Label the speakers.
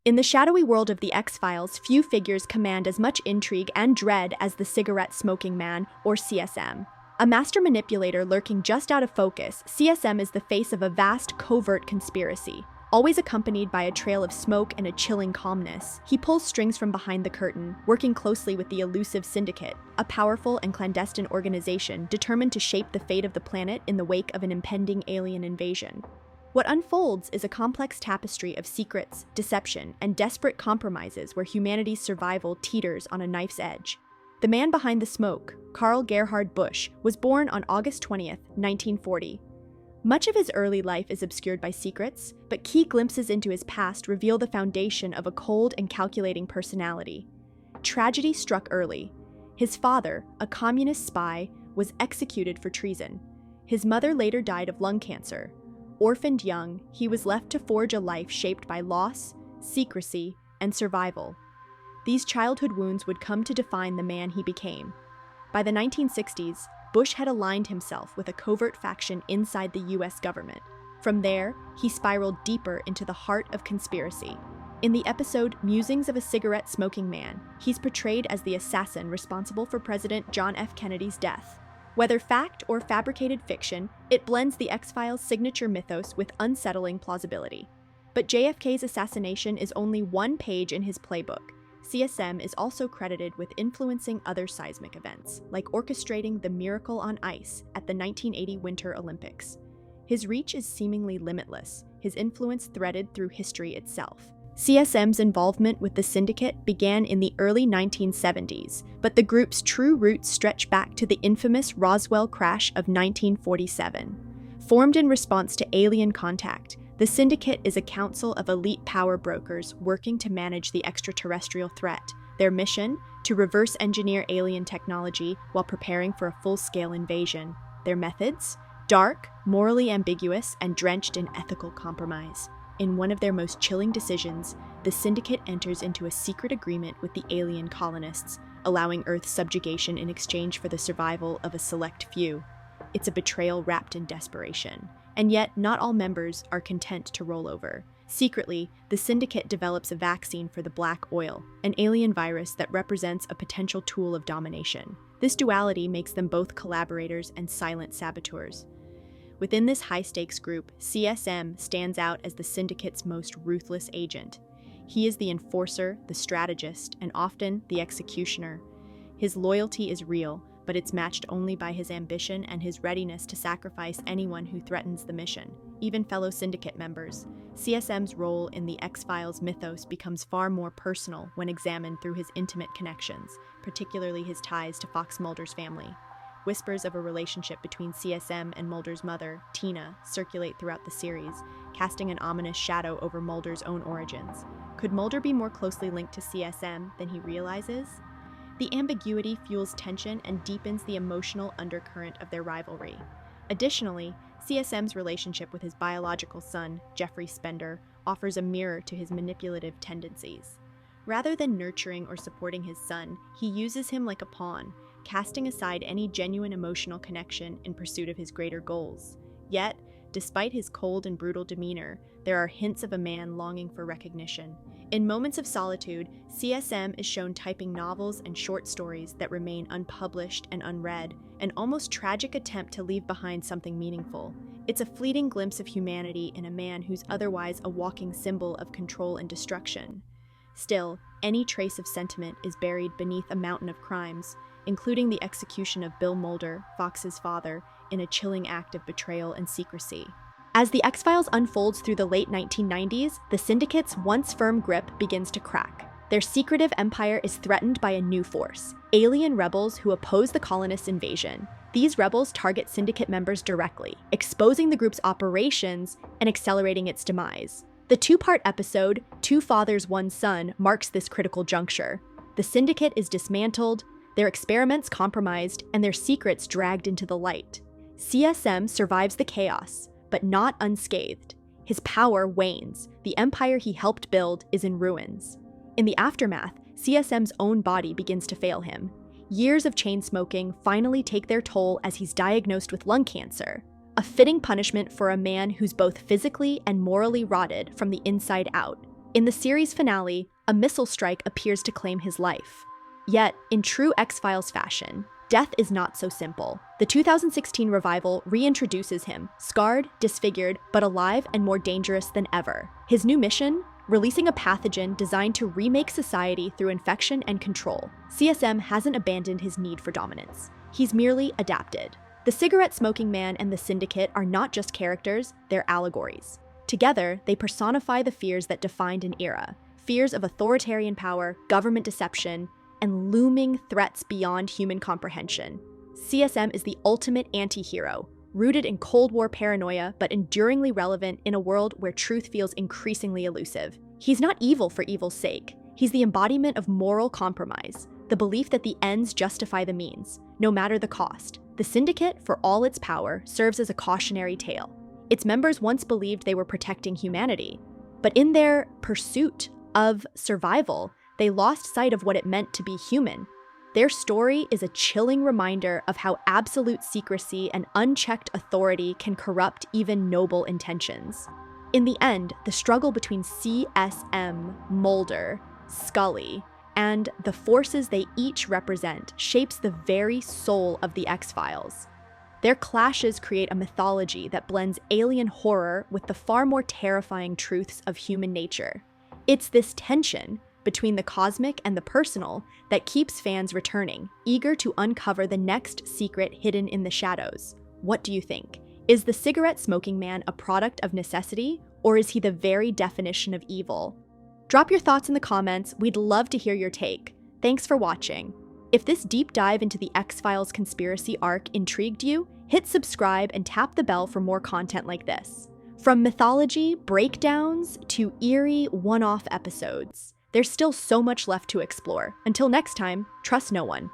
Speaker 1: In the shadowy world of the X-Files, few figures command as much intrigue and dread as the cigarette-smoking man, or CSM. A master manipulator lurking just out of focus, CSM is the face of a vast, covert conspiracy. Always accompanied by a trail of smoke and a chilling calmness, he pulls strings from behind the curtain, working closely with the elusive Syndicate, a powerful and clandestine organization determined to shape the fate of the planet in the wake of an impending alien invasion. What unfolds is a complex tapestry of secrets, deception, and desperate compromises where humanity's survival teeters on a knife's edge. The man behind the smoke, Carl Gerhard Busch, was born on August 20th, 1940. Much of his early life is obscured by secrets, but key glimpses into his past reveal the foundation of a cold and calculating personality. Tragedy struck early. His father, a communist spy, was executed for treason. His mother later died of lung cancer. Orphaned young, he was left to forge a life shaped by loss, secrecy, and survival. These childhood wounds would come to define the man he became. By the 1960s, Busch had aligned himself with a covert faction inside the US government. From there, he spiraled deeper into the heart of conspiracy. In the episode Musings of a Cigarette-Smoking Man, he's portrayed as the assassin responsible for President John F. Kennedy's death. Whether fact or fabricated fiction, it blends the X-Files' signature mythos with unsettling plausibility. But JFK's assassination is only one page in his playbook. CSM is also credited with influencing other seismic events, like orchestrating the Miracle on Ice at the 1980 Winter Olympics. His reach is seemingly limitless, his influence threaded through history itself. CSM's involvement with the Syndicate began in the early 1970s, but the group's true roots stretch back to the infamous Roswell crash of 1947. Formed in response to alien contact, the Syndicate is a council of elite power brokers working to manage the extraterrestrial threat. Their mission? To reverse engineer alien technology while preparing for a full-scale invasion. Their methods? Dark, morally ambiguous, and drenched in ethical compromise. In one of their most chilling decisions, the Syndicate enters into a secret agreement with the alien colonists, allowing Earth's subjugation in exchange for the survival of a select few. It's a betrayal wrapped in desperation. And yet, not all members are content to roll over. Secretly, the Syndicate develops a vaccine for the black oil, an alien virus that represents a potential tool of domination. This duality makes them both collaborators and silent saboteurs. Within this high-stakes group, CSM stands out as the Syndicate's most ruthless agent. He is the enforcer, the strategist, and often the executioner. His loyalty is real, but it's matched only by his ambition and his readiness to sacrifice anyone who threatens the mission, even fellow Syndicate members. CSM's role in the X-Files mythos becomes far more personal when examined through his intimate connections, particularly his ties to Fox Mulder's family. Whispers of a relationship between CSM and Mulder's mother, Tina, circulate throughout the series, casting an ominous shadow over Mulder's own origins. Could Mulder be more closely linked to CSM than he realizes? The ambiguity fuels tension and deepens the emotional undercurrent of their rivalry. Additionally, CSM's relationship with his biological son, Jeffrey Spender, offers a mirror to his manipulative tendencies. Rather than nurturing or supporting his son, he uses him like a pawn, casting aside any genuine emotional connection in pursuit of his greater goals. Yet, despite his cold and brutal demeanor, there are hints of a man longing for recognition. In moments of solitude, CSM is shown typing novels and short stories that remain unpublished and unread, an almost tragic attempt to leave behind something meaningful. It's a fleeting glimpse of humanity in a man who's otherwise a walking symbol of control and destruction. Still, any trace of sentiment is buried beneath a mountain of crimes, including the execution of Bill Mulder, Fox's father, in a chilling act of betrayal and secrecy. As the X-Files unfolds through the late 1990s, the Syndicate's once firm grip begins to crack. Their secretive empire is threatened by a new force, alien rebels who oppose the colonists' invasion. These rebels target Syndicate members directly, exposing the group's operations and accelerating its demise. The two-part episode, Two Fathers, One Son, marks this critical juncture. The Syndicate is dismantled, their experiments compromised, and their secrets dragged into the light. CSM survives the chaos, but not unscathed. His power wanes. The empire he helped build is in ruins. In the aftermath, CSM's own body begins to fail him. Years of chain smoking finally take their toll as he's diagnosed with lung cancer, a fitting punishment for a man who's both physically and morally rotted from the inside out. In the series finale, a missile strike appears to claim his life. Yet, in true X-Files fashion, death is not so simple. The 2016 revival reintroduces him, scarred, disfigured, but alive and more dangerous than ever. His new mission? Releasing a pathogen designed to remake society through infection and control. CSM hasn't abandoned his need for dominance. He's merely adapted. The cigarette-smoking man and the Syndicate are not just characters, they're allegories. Together, they personify the fears that defined an era. Fears of authoritarian power, government deception, and looming threats beyond human comprehension. CSM is the ultimate anti-hero, rooted in Cold War paranoia but enduringly relevant in a world where truth feels increasingly elusive. He's not evil for evil's sake. He's the embodiment of moral compromise, the belief that the ends justify the means, no matter the cost. The Syndicate, for all its power, serves as a cautionary tale. Its members once believed they were protecting humanity, but in their pursuit of survival, they lost sight of what it meant to be human. Their story is a chilling reminder of how absolute secrecy and unchecked authority can corrupt even noble intentions. In the end, the struggle between CSM, Mulder, Scully, and the forces they each represent shapes the very soul of the X-Files. Their clashes create a mythology that blends alien horror with the far more terrifying truths of human nature. It's this tension between the cosmic and the personal that keeps fans returning, eager to uncover the next secret hidden in the shadows. What do you think? Is the cigarette-smoking man a product of necessity, or is he the very definition of evil? Drop your thoughts in the comments. We'd love to hear your take. Thanks for watching. If this deep dive into the X-Files conspiracy arc intrigued you, hit subscribe and tap the bell for more content like this. From mythology, breakdowns, to eerie one-off episodes, there's still so much left to explore. Until next time, trust no one.